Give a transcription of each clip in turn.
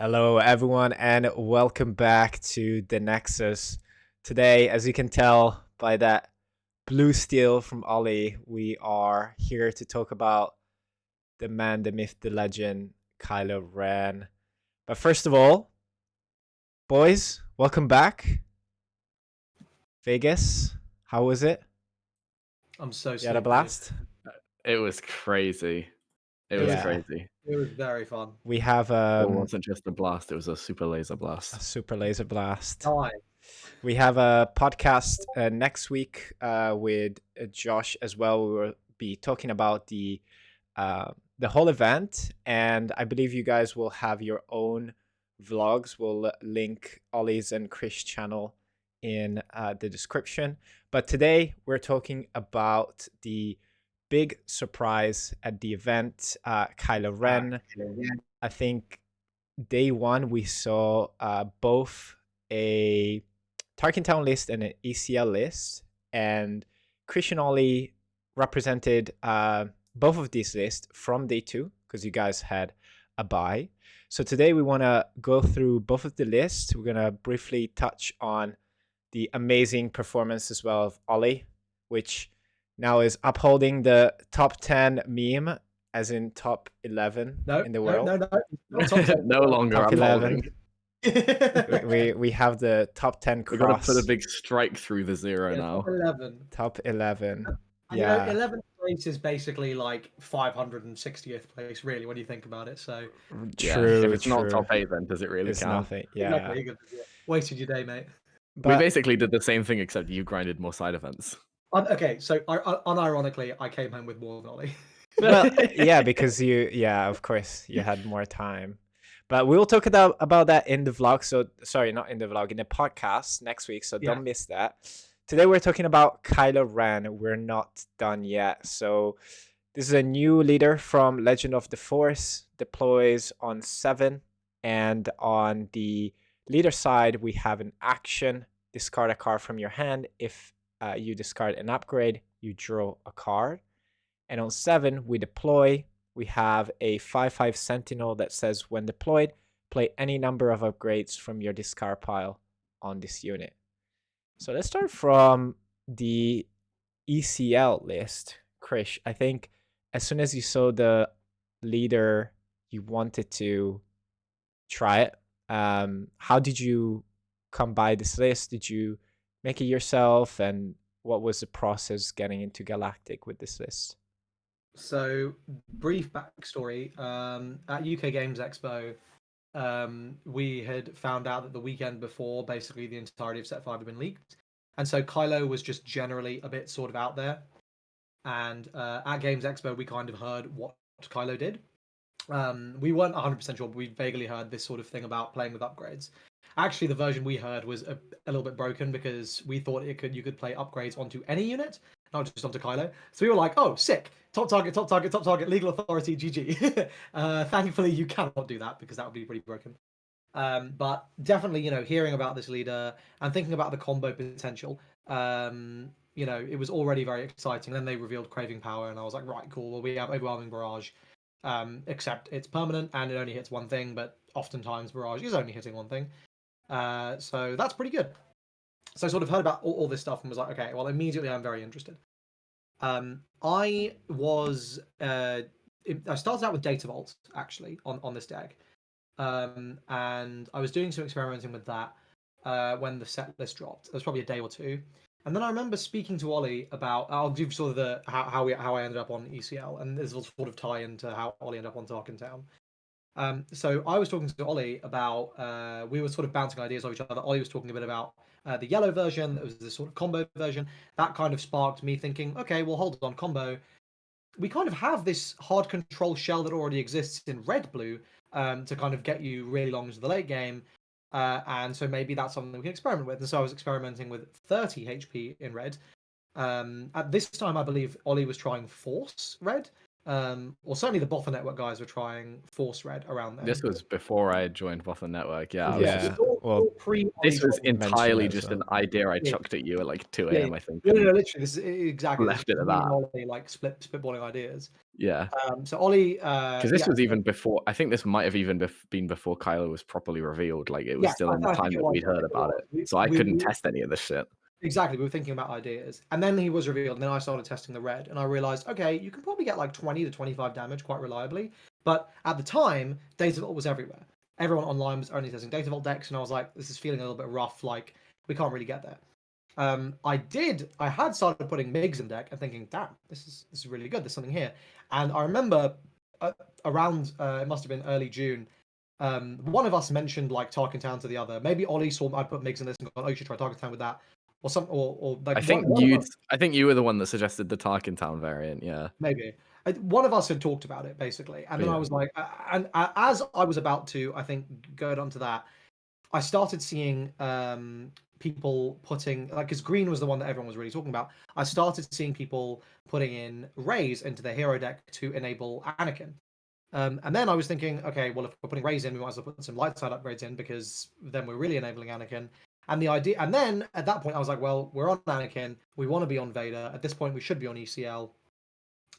Hello, everyone, and welcome back to the Nexus. Today, as you can tell by that blue steel from Ollie, we are here to talk about the man, the myth, the legend, Kylo Ren. But first of all, boys, welcome back. Vegas, how was it? I'm so You had a sleepy. blast? It was crazy. It was Yeah. crazy. It was very fun. We have It wasn't just a blast, it was a super laser a blast. super laser blast. Nice. We have a podcast next week with Josh as well. We will be talking about the whole event, and I believe you guys will have your own vlogs. We'll link Ollie's and Chris' channel in the description. But today we're talking about the big surprise at the event, Kylo Ren. I think day one we saw both a Tarkin Town list and an ECL list, and Christian Ollie represented both of these lists from day two because you guys had a buy. So today we want to go through both of the lists. We're going to briefly touch on the amazing performance as well of Ollie, which now is upholding the top 10 meme, as in top 11 in the world. No longer Top 11. we We have the top 10 We're gonna cross. put a big strike through the zero now. 11. Top 11. Yeah. Yeah. 11th place is basically like 560th place, really, when you think about it. So True. If it's true. not top 8, then does it really It's count? nothing. Yeah. exactly. Wasted your day, mate. We But basically did the same thing, except you grinded more side events. Okay, so unironically, I came home with more than Ollie. well, yeah, because of course, you had more time. But we'll talk about that in the vlog. So sorry, not in the vlog, in the podcast next week. So Yeah. don't miss that. Today we're talking about Kylo Ren. We're not done yet. So this is a new leader from Legend of the Force, deploys on 7. And on the leader side, we have an action. Discard a card from your hand. If you discard an upgrade, you draw a card. And on 7, we deploy. We have a 5/5 Sentinel that says, when deployed, play any number of upgrades from your discard pile on this unit. So let's start from the ECL list. Krish, I think as soon as you saw the leader, you wanted to try it. How did you come by this list? Did you make it yourself? And what was the process getting into Galactic with this list? So, brief backstory. At UK Games Expo, we had found out that the weekend before, basically the entirety of Set 5 had been leaked. And so Kylo was just generally a bit sort of out there. And at Games Expo, we kind of heard what Kylo did. We weren't 100% sure, but we vaguely heard this sort of thing about playing with upgrades. Actually, the version we heard was a little bit broken because we thought you could play upgrades onto any unit, not just onto Kylo. So we were like, oh, sick. Top target, legal authority, GG. Thankfully, you cannot do that because that would be pretty broken. But definitely, hearing about this leader and thinking about the combo potential, it was already very exciting. Then they revealed Craving Power, and I was like, right, cool. Well, we have Overwhelming Barrage, except it's permanent and it only hits one thing, but oftentimes Barrage is only hitting one thing. So that's pretty good. So I sort of heard about all this stuff and was like, okay, well, immediately I'm very interested. I started out with Data Vault, actually, on this deck. And I was doing some experimenting with that when the set list dropped. It was probably a day or two. And then I remember speaking to Ollie about, I'll give sort of how I ended up on ECL, and this will sort of tie into how Ollie ended up on Tarkin Town. So I was talking to Ollie about, we were sort of bouncing ideas off each other. Ollie was talking a bit about the yellow version, that was the sort of combo version. That kind of sparked me thinking, okay, well, hold on, combo. We kind of have this hard control shell that already exists in red-blue to kind of get you really long into the late game. And so maybe that's something we can experiment with. And so I was experimenting with 30 HP in red. At this time, I believe Ollie was trying Force red. Or certainly the Botha Network guys were trying Force red around then. This was before I joined Botha Network, yeah. Well, this was entirely as just well. an idea I chucked at you at like 2 a.m. I think. No, literally, this is exactly Left it at me and that. Ollie, like spitballing ideas. Yeah. So Ollie, Because this was even before. I think this might have even been before Kylo was properly revealed. Like it was yes, still in the I think time it that was. we'd heard about it, so I We, couldn't we, test any of this shit. exactly, we were thinking about ideas, and then he was revealed, and then I started testing the red, and I realized, okay, you can probably get like 20 to 25 damage quite reliably, but at the time, Data Vault was everywhere. Everyone online was only testing Data Vault decks, and I was like, this is feeling a little bit rough. Like we can't really get there. I had started putting MIGs in deck and thinking, damn, this is really good. There's something here. And I remember around it must have been early June. One of us mentioned like Tarkin Town to the other. Maybe Ollie saw I'd put MIGs in this and gone, oh, you should try Tarkin Town with that, or some, or like I think you were the one that suggested the Tarkin Town variant. Yeah. maybe one of us had talked about it basically, and then I was like, and as I was about to, I think, go onto that, I started seeing people putting like, because green was the one that everyone was really talking about. I started seeing people putting in Rays into their hero deck to enable Anakin. And then I was thinking, okay, well, if we're putting Rays in, we might as well put some light side upgrades in, because then we're really enabling Anakin. And the idea, and then at that point, I was like, well, we're on Anakin, we want to be on Vader. At this point, we should be on ECL.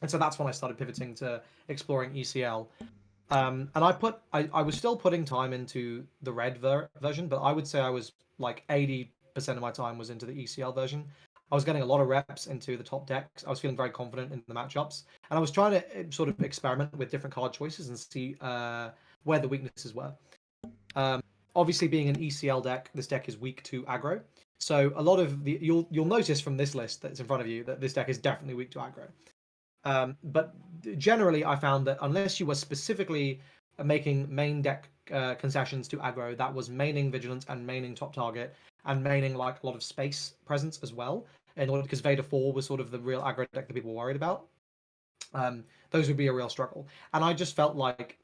And so that's when I started pivoting to exploring ECL. And I was still putting time into the red version, but I would say I was like 80% of my time was into the ECL version. I was getting a lot of reps into the top decks. I was feeling very confident in the matchups, and I was trying to sort of experiment with different card choices and see where the weaknesses were. Obviously, being an ECL deck, this deck is weak to aggro. So a lot of the you'll notice from this list that's in front of you that this deck is definitely weak to aggro. But generally, I found that unless you were specifically making main deck concessions to aggro, that was maining Vigilance and maining top target and maining like a lot of space presence as well, in order, because Vader 4 was sort of the real aggro deck that people were worried about. Those would be a real struggle, and I just felt like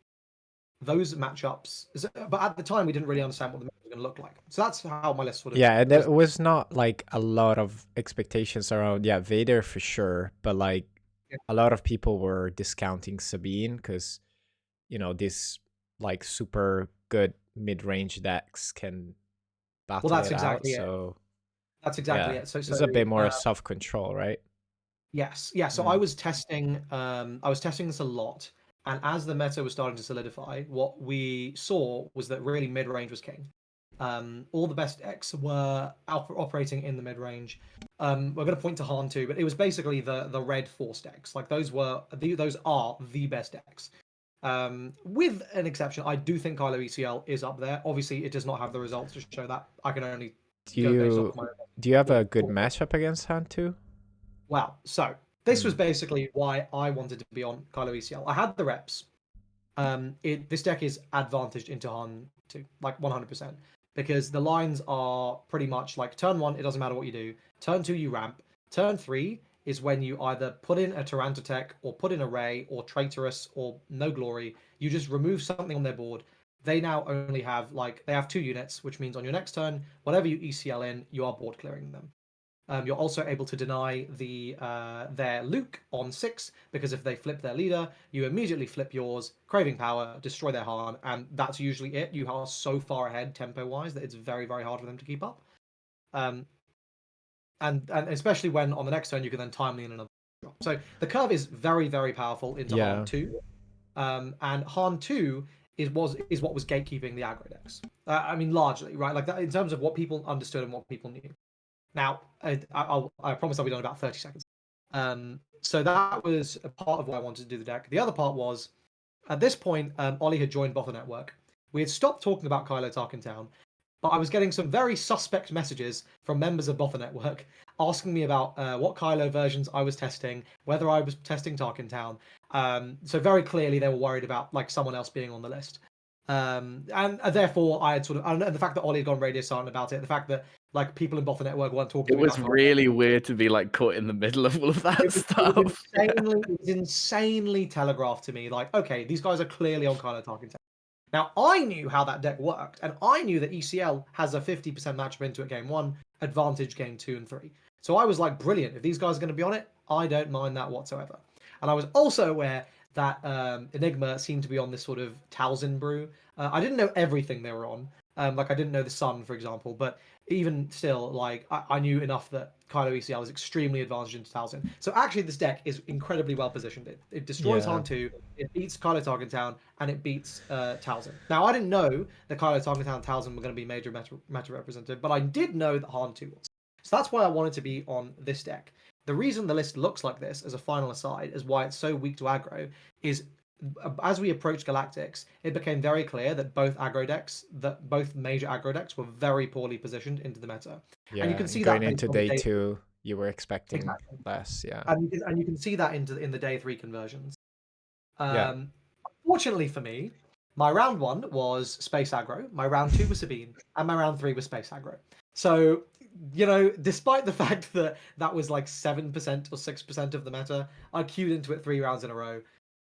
those matchups. But at the time, we didn't really understand what the match was going to look like. So that's how my list sort of. Yeah, and there was not like a lot of expectations around Vader for sure, but like a lot of people were discounting Sabine because this like super good mid-range decks can battle that's it exactly out. it. So that's exactly yeah, it. So it's a bit more self-control, right? Yes, yeah. So I was testing this a lot, and as the meta was starting to solidify, what we saw was that really mid range was king. All the best decks were operating in the mid range. We're going to point to Han too, but it was basically the red force decks. Like those are the best decks. With an exception, I do think Kylo ECL is up there. Obviously, it does not have the results to show that. I can only go based off my. Do you have a good matchup against Han too? Wow. So this was basically why I wanted to be on Kylo ECL. I had the reps. This deck is advantaged into Han 2, like 100%, because the lines are pretty much like turn 1, it doesn't matter what you do. Turn 2, you ramp. Turn 3 is when you either put in a Tyrantotech or put in a Ray or Traitorous or No Glory. You just remove something on their board. They now only have they have 2 units, which means on your next turn, whatever you ECL in, you are board clearing them. You're also able to deny their Luke on 6, because if they flip their leader, you immediately flip yours, craving power, destroy their Han, and that's usually it. You are so far ahead tempo-wise that it's very, very hard for them to keep up. And especially when on the next turn you can then timely in another drop. So the curve is very, very powerful into Han 2. And Han 2 is what was gatekeeping the aggro decks. I mean, largely, right? Like that, in terms of what people understood and what people knew. Now, I promise I'll be done in about 30 seconds. So that was a part of why I wanted to do the deck. The other part was, at this point, Ollie had joined Bother Network. We had stopped talking about Kylo Tarkin Town, but I was getting some very suspect messages from members of Bother Network asking me about what Kylo versions I was testing, whether I was testing Tarkin Town. So very clearly they were worried about like someone else being on the list. And therefore I had sort of, and the fact that Ollie had gone radio silent about it, the fact that like people in Bother Network weren't talking to me. It was really weird to be like caught in the middle of all of that stuff. It was insanely telegraphed to me, like, okay, these guys are clearly on Kylo Tarkin Town. Now, I knew how that deck worked, and I knew that ECL has a 50% matchup into it game 1, advantage game 2 and 3. So I was like, brilliant, if these guys are going to be on it, I don't mind that whatsoever. And I was also aware that Enigma seemed to be on this sort of Talzin brew. I didn't know everything they were on. Like I didn't know the Sun, for example, but even still, like I knew enough that Kylo ECL is extremely advantaged into Talzin. So actually, this deck is incredibly well positioned. It destroys Yeah. Han 2, it beats Kylo Tarkin Town, and it beats Talzin. Now, I didn't know that Kylo Tarkin Town and Talzin were going to be major meta representative, but I did know that Han 2 was. So that's why I wanted to be on this deck. The reason the list looks like this, as a final aside, is why it's so weak to aggro, is as we approached Galactics, it became very clear that both major aggro decks were very poorly positioned into the meta. Yeah. And you can see going that into on the day 2, you were expecting exactly. less. Yeah. And you can see that in the day 3 conversions. Yeah. Fortunately for me, my round 1 was space aggro, my round 2 was Sabine, and my round 3 was space aggro. So, despite the fact that that was like 7% or 6% of the meta, I queued into it 3 rounds in a row.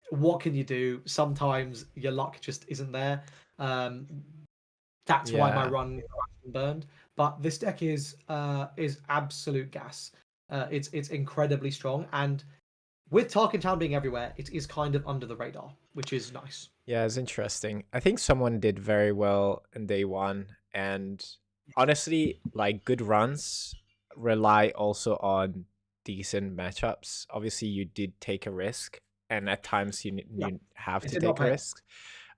What can you do? Sometimes your luck just isn't there. That's why my run burned. But this deck is absolute gas. It's incredibly strong, and with Tarkin Town being everywhere, it is kind of under the radar, which is nice. Yeah, it's interesting. I think someone did very well in day 1, and honestly, like good runs rely also on decent matchups. Obviously, you did take a risk, and at times you have It to did not take a pay off. risk.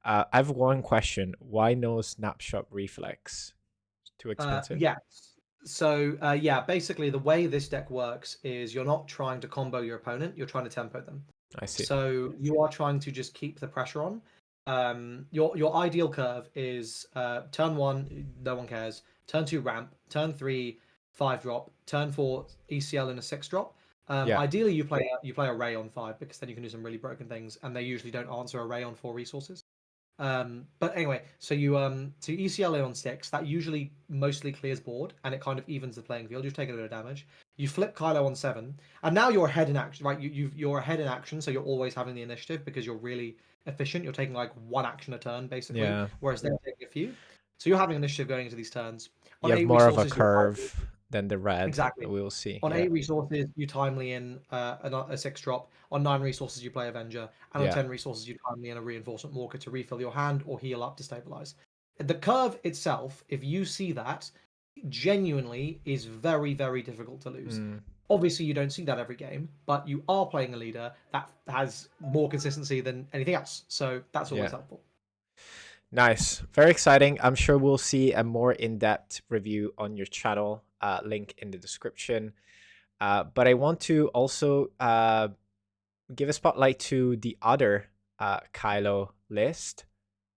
I have one question: why no snapshot reflex? Too expensive? Yeah. So basically the way this deck works is you're not trying to combo your opponent, you're trying to tempo them. I see. So you are trying to just keep the pressure on. Your ideal curve is turn 1, no one cares. Turn 2, ramp. Turn 3, 5 drop. Turn 4, ECL and a 6 drop. Yeah. Ideally, you play a Ray on 5 because then you can do some really broken things, and they usually don't answer a Ray on 4 resources. But anyway, so you ECL on 6, that usually mostly clears board and it kind of evens the playing field. You've taken a bit of damage. You flip Kylo on 7, and now you're ahead in action, right? You're ahead in action, so you're always having the initiative because you're really efficient. You're taking like 1 action a turn basically, Yeah. whereas they're taking a few. So you're having initiative going into these turns. On You have 8 more of a resources, you're curve than the red. exactly. We'll see. On Yeah. 8 resources, you timely in a 6 drop. On 9 resources, you play Avenger. And on Yeah. 10 resources, you timely in a Reinforcement Walker to refill your hand or heal up to stabilize. The curve itself, if you see that, genuinely is very, very difficult to lose. Obviously, you don't see that every game, but you are playing a leader that has more consistency than anything else. So that's always helpful. Nice. Very exciting. I'm sure we'll see a more in-depth review on your channel, link in the description. But I want to also give a spotlight to the other Kylo list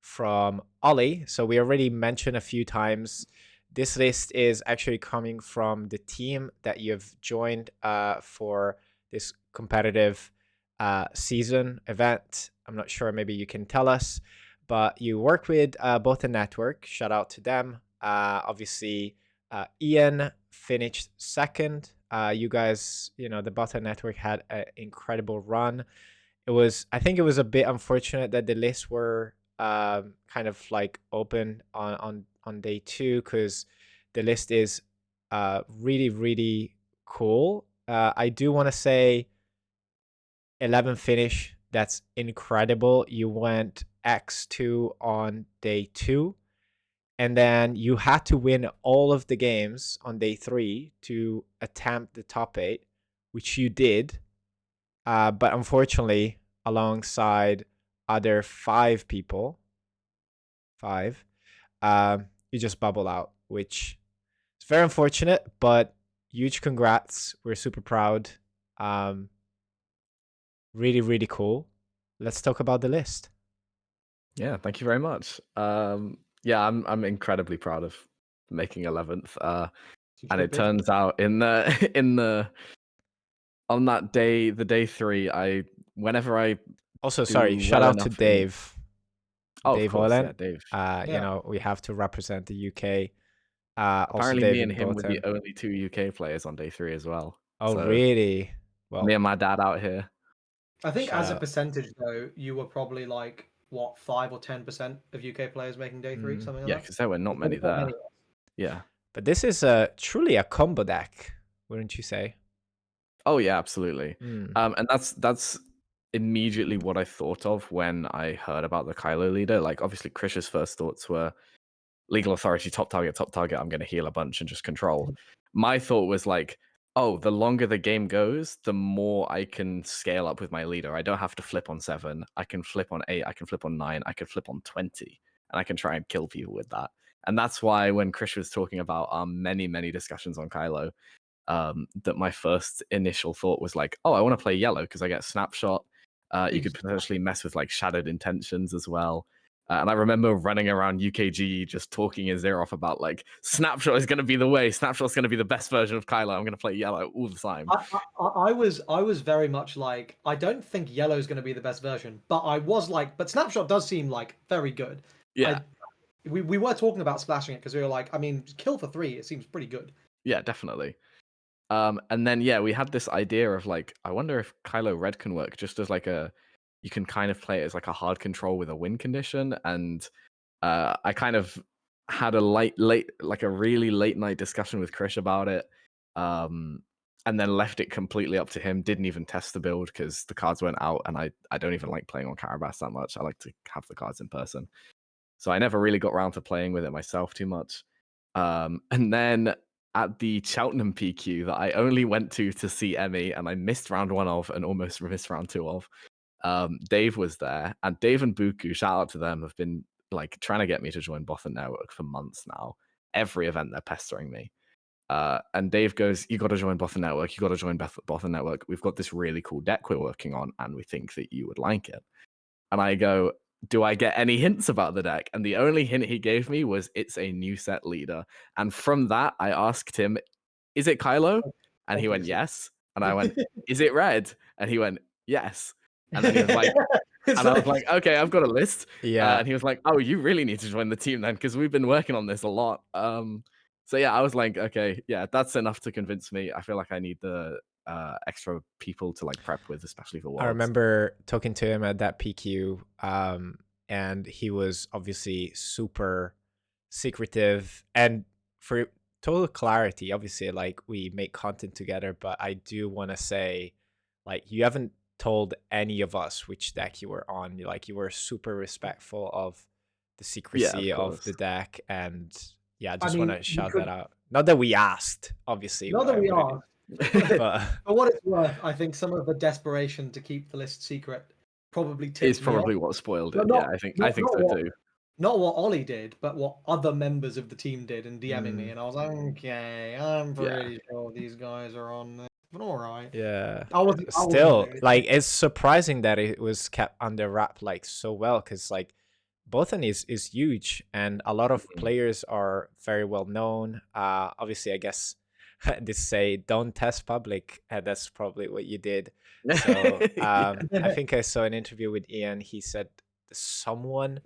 from Ollie. So we already mentioned a few times. This list is actually coming from the team that you've joined for this competitive season event. I'm not sure, maybe you can tell us, but you work with both the network. Shout out to them. Obviously, Ian finished second. You guys, the Bota network had an incredible run. I think it was a bit unfortunate that the lists were kind of like open on day 2, because the list is really, really cool. I do want to say 11 finish. That's incredible. You went X2 on day 2, and then you had to win all of the games on day 3 to attempt the top 8, which you did. But unfortunately, alongside other 5 people, you just bubble out, which is very unfortunate, but huge congrats. We're super proud. Really, really cool. Let's talk about the list. Yeah, thank you very much. Yeah, I'm incredibly proud of making 11th. And it turns out on that day, the day 3, whenever I also sorry, shout out to Dave. Dave Ollie. Dave. We have to represent the UK. Apparently, also me and him were the only 2 UK players on day 3 as well. Oh, so, really? Well, me and my dad out here. I think as a percentage, though, you were probably like, what, 5 or 10% of UK players making day 3, something like that? Yeah, because there were not many there. Yeah. But this is truly a combo deck, wouldn't you say? Oh, yeah, absolutely. And that's immediately what I thought of when I heard about the Kylo leader. Like, obviously, Krish's first thoughts were legal authority, top target, I'm going to heal a bunch and just control. My thought was like, oh, the longer the game goes, the more I can scale up with my leader. I don't have to flip on 7. I can flip on 8. I can flip on 9. I can flip on 20. And I can try and kill people with that. And that's why when Chris was talking about our many, many discussions on Kylo, that my first initial thought was like, oh, I want to play yellow because I get snapshot. You could potentially mess with like shadowed intentions as well. And I remember running around UKG just talking his ear off about like snapshot is going to be the way. Snapshot's going to be the best version of Kylo. I'm going to play yellow all the time. I was very much like, I don't think yellow is going to be the best version, but I was like, but snapshot does seem like very good. Yeah. We were talking about splashing it because we were like, I mean, kill for 3, it seems pretty good. Yeah, definitely. And then yeah, we had this idea of like, I wonder if Kylo Red can work just as like you can kind of play it as like a hard control with a win condition. And I kind of had a really late night discussion with Krish about it. And then left it completely up to him. Didn't even test the build because the cards went out, and I don't even like playing on Carabas that much. I like to have the cards in person. So I never really got around to playing with it myself too much. And then at the Cheltenham PQ that I only went to see Emmy, and I missed round 1 of and almost missed round 2 of, Dave was there, and Dave and Buku, shout out to them, have been like trying to get me to join Bothan Network for months now. Every event they're pestering me. And Dave goes, you got to join Bothan Network. You got to join Bothan Network. We've got this really cool deck we're working on, and we think that you would like it. And I go, do I get any hints about the deck? And the only hint he gave me was it's a new set leader. And from that, I asked him, is it Kylo? And he went, yes. And I went, is it red? And he went, yes. And then he was like, and I was like, okay, I've got a list. Yeah. And he was like, oh, you really need to join the team then, because we've been working on this a lot. So yeah, I was like, okay, yeah, that's enough to convince me. I feel like I need the extra people to like prep with, especially for Worlds. I remember talking to him at that PQ, and he was obviously super secretive. And for total clarity, obviously, like we make content together, but I do want to say, like, you haven't told any of us which deck you were on. Like, you were super respectful of the secrecy of the deck, and yeah, I just want to shout that out. Not that we asked, obviously. Not that we asked. But for what it's worth, I think some of the desperation to keep the list secret probably is probably what spoiled it. Yeah, I think so too. Not what Ollie did, but what other members of the team did in DMing me, and I was like, okay, I'm pretty sure these guys are on this, but all right. Yeah, I wasn't like, it's surprising that it was kept under wrap like so well, because like Bothan is huge, and a lot of players are very well known. Obviously, I guess they say don't test public, and that's probably what you did. So I think I saw an interview with Ian. He said someone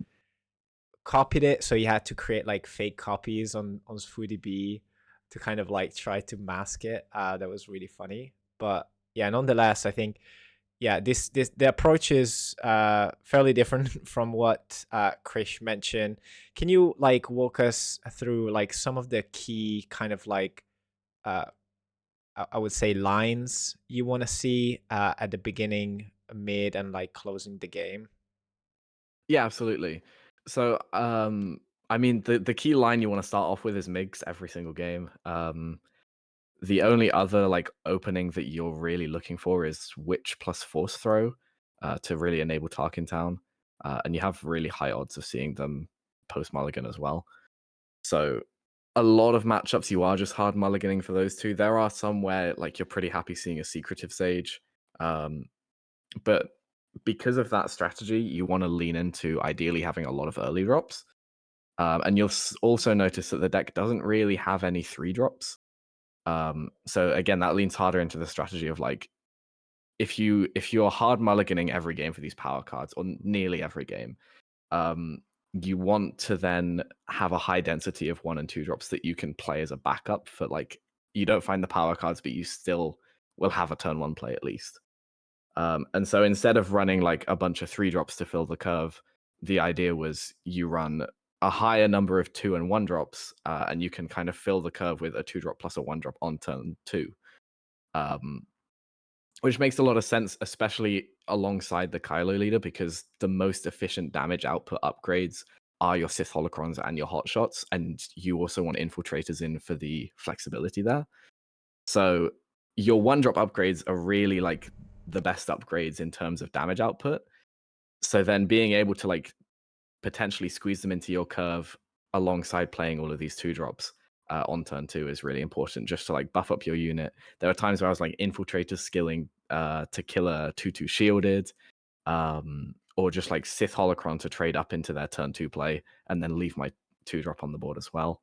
copied it, so he had to create like fake copies on FoodieB to kind of like try to mask it. That was really funny. But yeah, nonetheless, I think the approach is fairly different from what Krish mentioned. Can you like walk us through like some of the key kind of like I would say lines you want to see at the beginning, mid, and like closing the game? Yeah, absolutely. So I mean the key line you want to start off with is MIGs every single game. The only other like opening that you're really looking for is Witch plus Force Throw to really enable Tarkin Town. And you have really high odds of seeing them post mulligan as well. So a lot of matchups you are just hard mulliganing for those two. There are some where like you're pretty happy seeing a secretive Sage. But because of that strategy, you want to lean into ideally having a lot of early drops. And you'll also notice that the deck doesn't really have any 3 drops. So again, that leans harder into the strategy of like, if you're hard mulliganing every game for these power cards, or nearly every game, you want to then have a high density of 1 and 2 drops that you can play as a backup for like, you don't find the power cards, but you still will have a turn 1 play at least. And so instead of running like a bunch of 3 drops to fill the curve, the idea was you run a higher number of 2 and 1 drops, and you can kind of fill the curve with a 2 drop plus a 1 drop on turn 2. Which makes a lot of sense, especially alongside the Kylo leader, because the most efficient damage output upgrades are your Sith holocrons and your hotshots, and you also want infiltrators in for the flexibility there. So your 1-drop upgrades are really like the best upgrades in terms of damage output. So then being able to like potentially squeeze them into your curve alongside playing all of these 2-drops on turn 2 is really important, just to like buff up your unit. There are times where I was like infiltrator skilling to kill a 2/2 shielded, or just like Sith holocron to trade up into their turn 2 play and then leave my 2-drop on the board as well.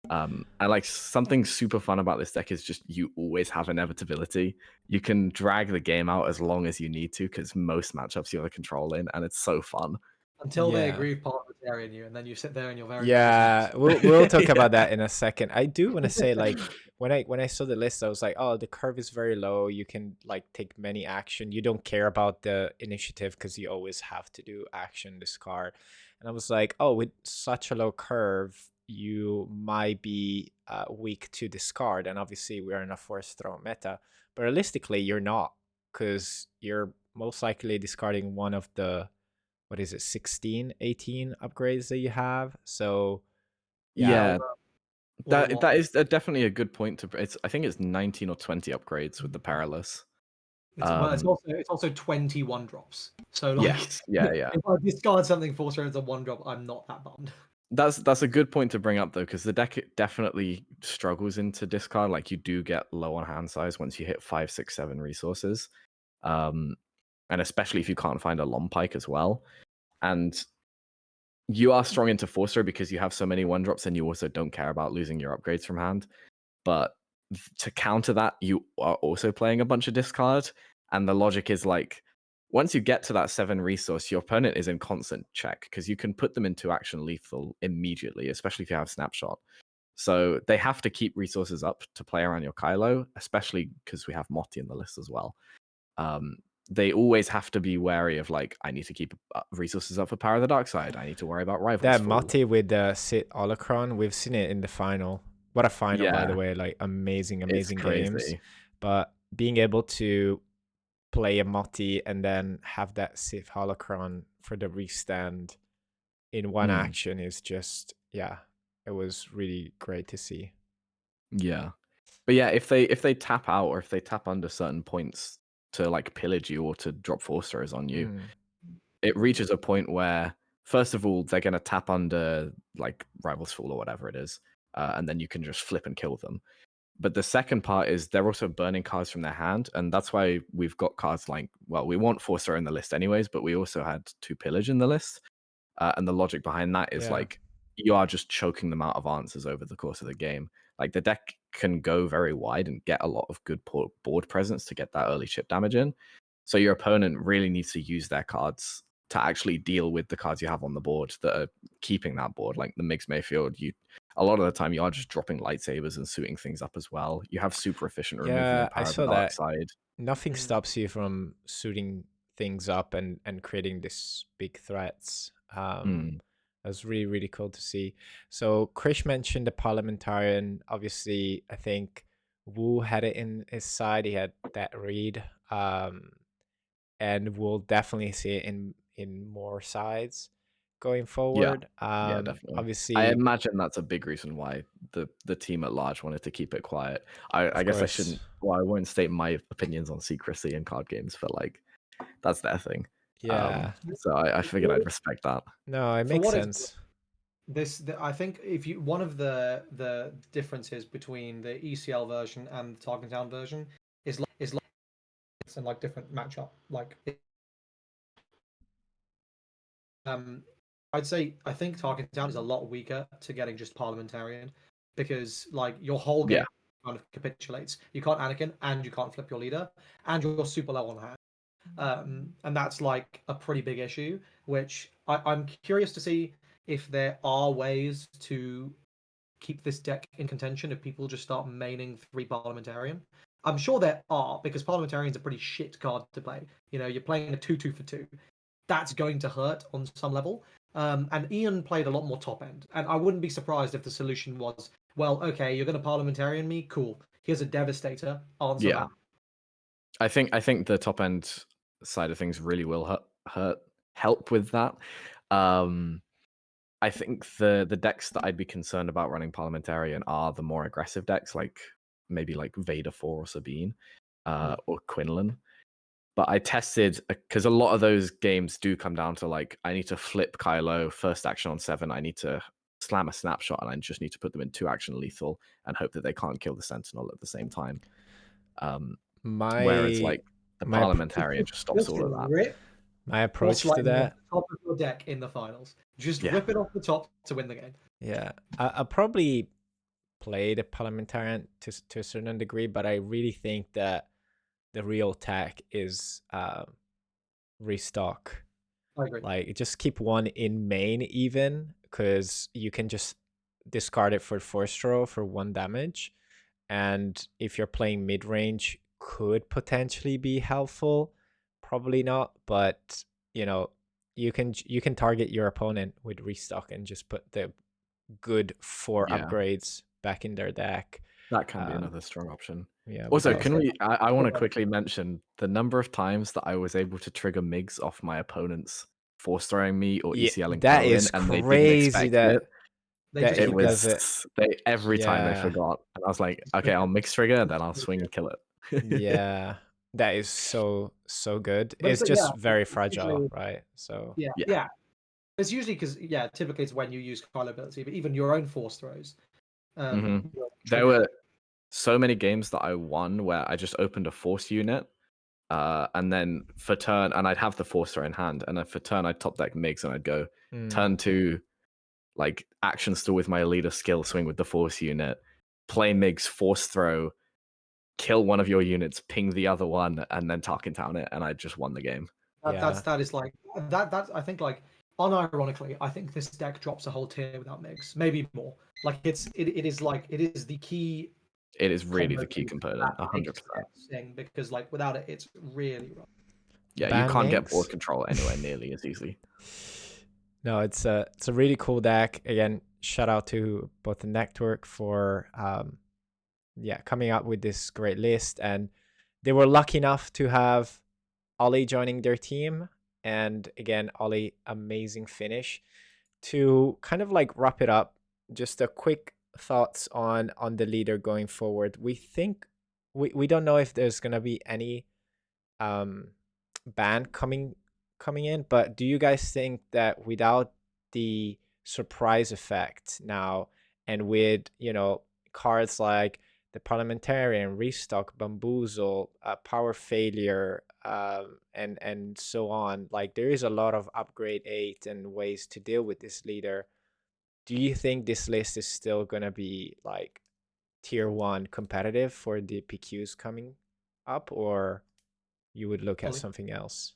And like something super fun about this deck is just you always have inevitability. You can drag the game out as long as you need to, because most matchups you have a control in, and it's so fun. Until they Yeah. agree with parliamentarian you, and then you sit there and you're very Yeah, we'll talk Yeah. about that in a second. I do want to say, like, when I saw the list, I was like, oh, the curve is very low. You can like take many action. You don't care about the initiative because you always have to do action discard. And I was like, oh, with such a low curve, you might be weak to discard. And obviously, we're in a force throw meta. But realistically, you're not, because you're most likely discarding one of the, what is it, 16, 18 upgrades that you have. So Yeah, Or what? that is definitely a good point to. I think it's 19 or 20 upgrades with the Perilous. It's also 21 drops. So like, Yes, yeah. if I discard something 4 turns on 1 drop, I'm not that bummed. That's a good point to bring up though, because the deck definitely struggles into discard. Like you do get low on hand size once you hit 5, 6, 7 resources, and especially if you can't find a Long Pike as well. And you are strong into Force Throw because you have so many 1-drops, and you also don't care about losing your upgrades from hand. But to counter that, you are also playing a bunch of discard, and the logic is like, once you get to that 7 resource, your opponent is in constant check because you can put them into action lethal immediately, especially if you have Snapshot. So they have to keep resources up to play around your Kylo, especially because we have Motti in the list as well. They always have to be wary of like, I need to keep resources up for Power of the Dark Side. I need to worry about Rivals. that Motti with the Sith holocron, we've seen it in the final. What a final, by the Yeah. way! Like amazing It's games. crazy. But being able to play a Motti and then have that Sith holocron for the restand in one action is just, yeah, it was really great to see. Yeah. But yeah, if they tap out or if they tap under certain points to like pillage you or to drop Force Throws on you, it reaches a point where, first of all, they're gonna tap under like Rivals Fall or whatever it is, and then you can just flip and kill them. But the second part is they're also burning cards from their hand, and that's why we've got cards like, well, we want Force Throw in the list anyways, but we also had 2 Pillage in the list. And the logic behind that is like, you are just choking them out of answers over the course of the game. Like the deck can go very wide and get a lot of good board presence to get that early chip damage in. So your opponent really needs to use their cards to actually deal with the cards you have on the board that are keeping that board. Like the Migs Mayfield, a lot of the time you are just dropping lightsabers and suiting things up as well. You have super efficient removal and I Power of saw the Dark that. Side. Nothing stops you from suiting things up and creating these big threats. That's really, really cool to see. So Krish mentioned the parliamentarian. Obviously, I think Wu had it in his side. He had that read. And we'll definitely see it in more sides going forward. Yeah, definitely. Obviously, I imagine that's a big reason why the team at large wanted to keep it quiet. I guess I shouldn't. Well, I won't state my opinions on secrecy in card games, but like that's their thing. Yeah. So I figured I'd respect that. No, it makes sense. I think if you one of the differences between the ECL version and the Tarkin Town version is like and like different matchup. Like I'd say I think Tarkin Town is a lot weaker to getting just parliamentarian because like your whole game kind of capitulates. You can't Anakin and you can't flip your leader and you're super low on hand. And that's like a pretty big issue, which I'm curious to see if there are ways to keep this deck in contention if people just start maining 3 parliamentarian. I'm sure there are, because parliamentarian's a pretty shit card to play. You know, you're playing a 2/2 for 2. That's going to hurt on some level. And Ian played a lot more top end. And I wouldn't be surprised if the solution was, well, okay, you're going to parliamentarian me? Cool. Here's a Devastator. Answer that. I think the top end side of things really will help with that. I think the decks that I'd be concerned about running Parliamentarian are the more aggressive decks, like maybe like Vader 4 or Sabine, or Quinlan. But I tested, because a lot of those games do come down to like, I need to flip Kylo, first action on 7, I need to slam a snapshot, and I just need to put them in 2 action lethal and hope that they can't kill the Sentinel at the same time. Whereas My like the my appro- Parliamentarian just stops all of that. Rip my Force approach to Lightning off that, the top of your deck in the finals. Just Yeah. rip it off the top to win the game. yeah, I'll probably play the Parliamentarian to a certain degree, but I really think that the real tech is restock. I agree. Like, just keep one in main even, because you can just discard it for force throw for 1 damage. And if you're playing mid range, could potentially be helpful. Probably not, but you can target your opponent with restock and just put the good 4 Yeah. upgrades back in their deck. That can be another strong option. Yeah. Also, without- can we? I want to Okay. quickly mention the number of times that I was able to trigger MIGs off my opponents force throwing me or Yeah, ECLing that Kylo Ren, is and they didn't crazy expect that it. They that just It he forget. does it. was every time they Yeah. forgot, and I was like, okay, I'll mix trigger, and then I'll swing and kill it. Yeah, that is so good. But It's so, just yeah, very it's fragile, usually- right? So Yeah, Yeah. yeah. It's usually because typically it's when you use Kylo ability, but even your own force throws. Mhm. will There trigger were it. so many games that I won where I just opened a force unit, and then for turn, and I'd have the force throw in hand, and then for turn I'd top deck MIGs, and I'd go turn 2, like action still with my leader skill, swing with the force unit, play MIGs, force throw, kill one of your units, ping the other one, and then Tarkin Town it, and I just won the game. That is like that. I think like unironically, I think this deck drops a whole tier without MIGs, maybe more. Like it is the key. It is really combo the key piece component, that 100%. makes it sing, because like without it, it's really rough. Yeah, you Ban can't get MIGs? board control anywhere nearly as easily. No, it's a really cool deck. Again, shout out to both the network for coming up with this great list, and they were lucky enough to have Ollie joining their team. And again, Ollie, amazing finish. To kind of like wrap it up, just a quick thoughts on the leader going forward. We think we don't know if there's gonna be any ban coming in, but do you guys think that without the surprise effect now, and with cards like the Parliamentarian, Restock, Bamboozle, Power Failure, and so on, like there is a lot of upgrade 8 and ways to deal with this leader. Do you think this list is still gonna be like tier 1 competitive for the PQs coming up, or you would look at Ollie? something else?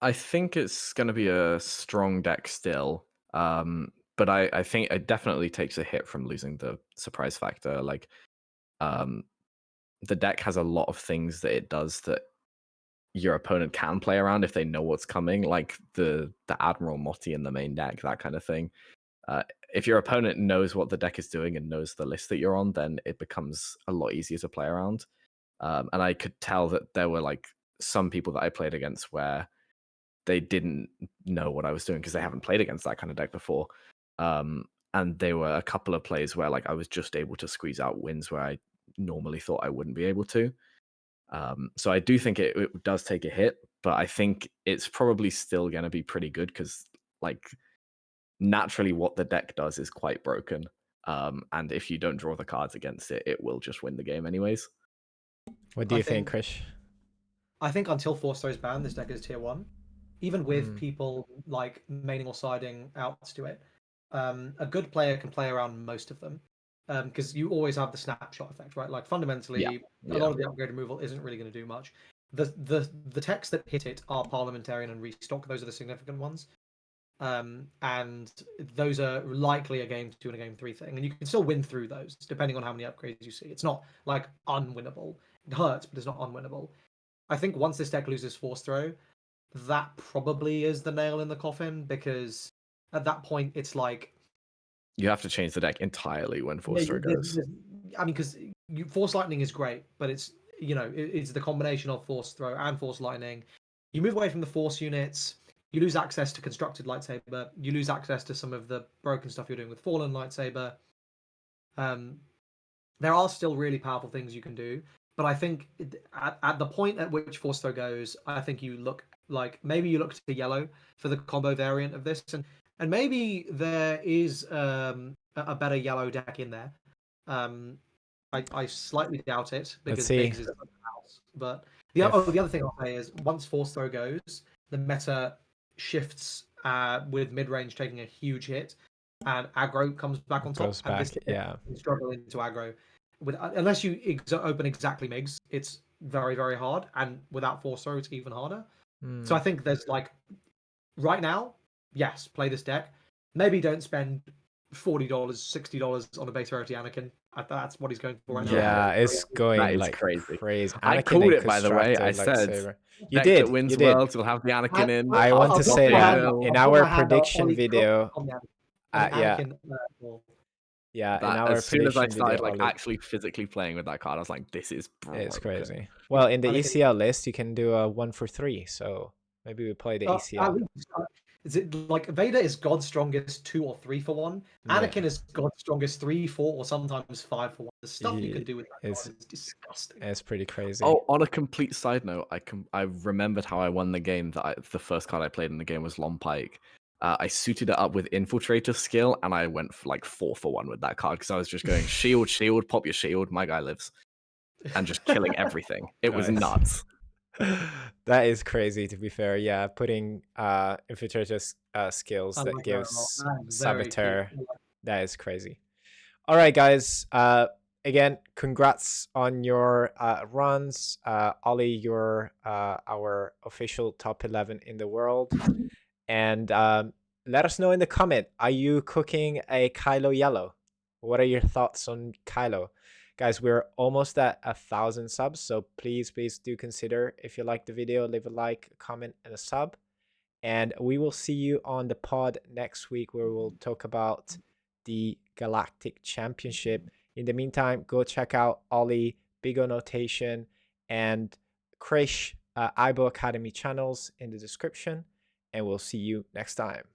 I think it's going to be a strong deck still, but I think it definitely takes a hit from losing the surprise factor. Like, the deck has a lot of things that it does that your opponent can play around if they know what's coming, like the Admiral Motti in the main deck, that kind of thing. If your opponent knows what the deck is doing and knows the list that you're on, then it becomes a lot easier to play around. And I could tell that there were like some people that I played against where they didn't know what I was doing because they haven't played against that kind of deck before. And there were a couple of plays where like I was just able to squeeze out wins where I normally thought I wouldn't be able to. So I do think it does take a hit, but I think it's probably still going to be pretty good because like naturally what the deck does is quite broken. And if you don't draw the cards against it, it will just win the game anyways. What do I you think, think- Krish? I think until Force Throw is banned, this deck is tier 1. Even with Mm. people like maining or siding out to it, a good player can play around most of them. Because you always have the snapshot effect, right? Like fundamentally, a lot of the upgrade removal isn't really going to do much. The techs that hit it are Parliamentarian and Restock. Those are the significant ones. And those are likely a game 2 and a game 3 thing, and you can still win through those depending on how many upgrades you see. It's not like unwinnable. It hurts, but it's not unwinnable. I think once this deck loses Force Throw, that probably is the nail in the coffin, because at that point it's like You have to change the deck entirely when Force Throw goes. I mean, because Force Lightning is great, but it's it's the combination of Force Throw and Force Lightning. You move away from the Force units. you lose access to constructed lightsaber. You lose access to some of the broken stuff you're doing with fallen lightsaber. There are still really powerful things you can do, but I think at the point at which Force Throw goes, I think you look like maybe you look to yellow for the combo variant of this, and maybe there is a better yellow deck in there. I slightly doubt it because Biggs is something else. But the other thing I'll say is once Force Throw goes, the meta shifts with mid range taking a huge hit, and aggro comes back on top. Goes back, yeah. Struggle into aggro with unless you open exactly MIGs, it's very very hard, and without Force Throw, it's even harder. So I think there's like right now, yes, play this deck. Maybe don't spend $40, $60 on a base rarity Anakin. That's what he's going for right now. Yeah, it's going That is like crazy. crazy. I Anakin called and it, by the way. I constructed said lightsaber. You deck did. that wins You did. worlds will have the Anakin in. I want to say that in our prediction Ollie video. yeah. Yeah, in That, our as soon as I prediction started video, like Ollie, actually physically playing with that card, I was like, "This is broken." it's crazy. Well, in the Anakin- ECL list, you can do a 1 for 3. So maybe we play the ECL. Is it like Vader is God's strongest 2 or 3 for 1? Anakin is God's strongest 3, 4, or sometimes 5 for 1. The stuff you can do with that card is disgusting. It's pretty crazy. Oh, on a complete side note, I remembered how I won the game. The first card I played in the game was Lon Pike. I suited it up with Infiltrator skill, and I went for like 4 for 1 with that card because I was just going shield, shield, pop your shield, my guy lives, and just killing everything. It was nuts. That is crazy, to be fair. Yeah, putting infiltrator skills that gives Saboteur. That is crazy. All right, guys. Again, congrats on your runs. Ollie, you're our official top 11 in the world. And let us know in the comment, are you cooking a Kylo Yellow? What are your thoughts on Kylo? Guys, we're almost at 1,000 subs, so please do consider, if you like the video, leave a like, a comment, and a sub. And we will see you on the pod next week, where we'll talk about the Galactic Championship. In the meantime, go check out Ollie, BigONotation, and Krish IBO Academy channels in the description, and we'll see you next time.